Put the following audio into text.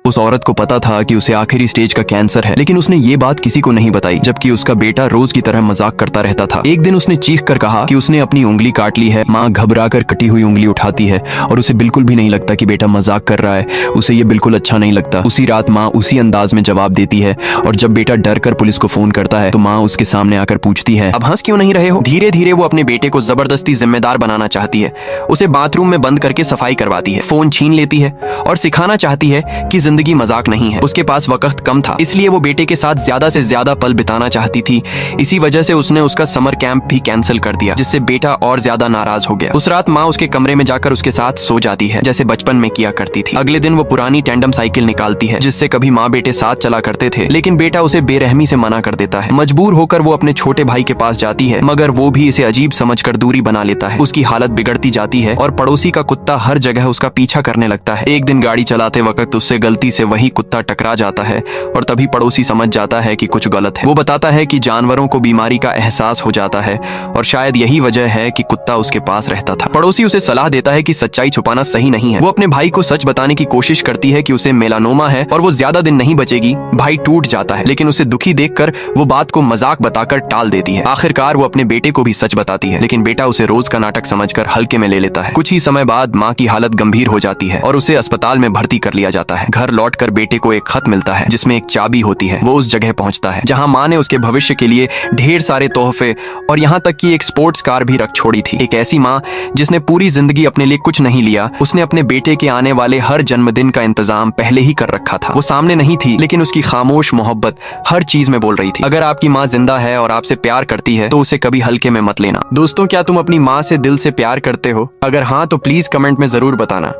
उस औरत को पता था कि उसे आखिरी स्टेज का कैंसर है, लेकिन उसने ये बात किसी को नहीं बताई, जबकि उसका बेटा रोज की तरह मजाक करता रहता था। एक दिन उसने चीख कर कहा कि उसने अपनी उंगली काट ली है। माँ घबरा कर कटी हुई उंगली उठाती है और उसे बिल्कुल भी नहीं लगता कि बेटा मजाक कर रहा है। उसे ये बिल्कुल अच्छा नहीं लगता। उसी रात माँ उसी अंदाज में जवाब देती है और जब बेटा डर कर पुलिस को फोन करता है तो माँ उसके सामने आकर पूछती है, अब हंस क्यों नहीं रहे हो? धीरे धीरे वो अपने बेटे को जबरदस्ती जिम्मेदार बनाना चाहती है। उसे बाथरूम में बंद करके सफाई करवाती है, फोन छीन लेती है और सिखाना चाहती है कि जिंदगी मजाक नहीं है। उसके पास वक्त कम था, इसलिए वो बेटे के साथ ज्यादा से ज्यादा पल बिताना चाहती थी। इसी वजह से उसने उसका समर कैंप भी कैंसिल कर दिया, जिससे बेटा और ज्यादा नाराज हो गया। उस रात माँ उसके कमरे में जाकर उसके साथ सो जाती है, जैसे बचपन में किया करती थी। अगले दिन वो पुरानी टैंडम साइकिल निकालती है, जिससे कभी माँ बेटे साथ चला करते थे, लेकिन बेटा उसे बेरहमी से मना कर देता है। मजबूर होकर वो अपने छोटे भाई के पास जाती है, मगर वो भी इसे अजीब समझकर दूरी बना लेता है। उसकी हालत बिगड़ती जाती है और पड़ोसी का कुत्ता हर जगह उसका पीछा करने लगता है। एक दिन गाड़ी चलाते वक्त उससे गलती से वही कुत्ता टकरा जाता है और तभी पड़ोसी समझ जाता है कि कुछ गलत है। वो बताता है कि जानवरों को बीमारी का एहसास हो जाता है और शायद यही वजह है कि कुत्ता उसके पास रहता था। पड़ोसी उसे सलाह देता है कि सच्चाई छुपाना सही नहीं है। वो अपने भाई को सच बताने की कोशिश करती है कि उसे मेलानोमा है और वो ज्यादा दिन नहीं बचेगी। भाई टूट जाता है, लेकिन उसे दुखी देखकर वो बात को मजाक बताकर टाल देती है। आखिरकार वो अपने बेटे को भी सच बताती है, लेकिन बेटा उसे रोज का नाटक समझकर हल्के में ले लेता है। कुछ ही समय बाद माँ की हालत गंभीर हो जाती है और उसे अस्पताल में भर्ती कर लिया जाता है। घर लौटकर बेटे को एक खत मिलता है जिसमें एक चाबी होती है। वो उस जगह पहुंचता है जहां माँ ने उसके भविष्य के लिए ढेर सारे तोहफे और यहाँ तक कि एक स्पोर्ट्स कार भी रख छोड़ी थी। एक ऐसी माँ जिसने पूरी जिंदगी अपने लिए कुछ नहीं लिया। उसने अपने बेटे के आने वाले हर जन्मदिन का इंतजाम पहले ही कर रखा था। वो सामने नहीं थी, लेकिन उसकी खामोश मोहब्बत हर चीज में बोल रही थी। अगर आपकी माँ जिंदा है और आपसे प्यार करती है तो उसे कभी हल्के में मत लेना। दोस्तों, क्या तुम अपनी माँ से दिल से प्यार करते हो? अगर हाँ तो प्लीज कमेंट में जरूर बताना।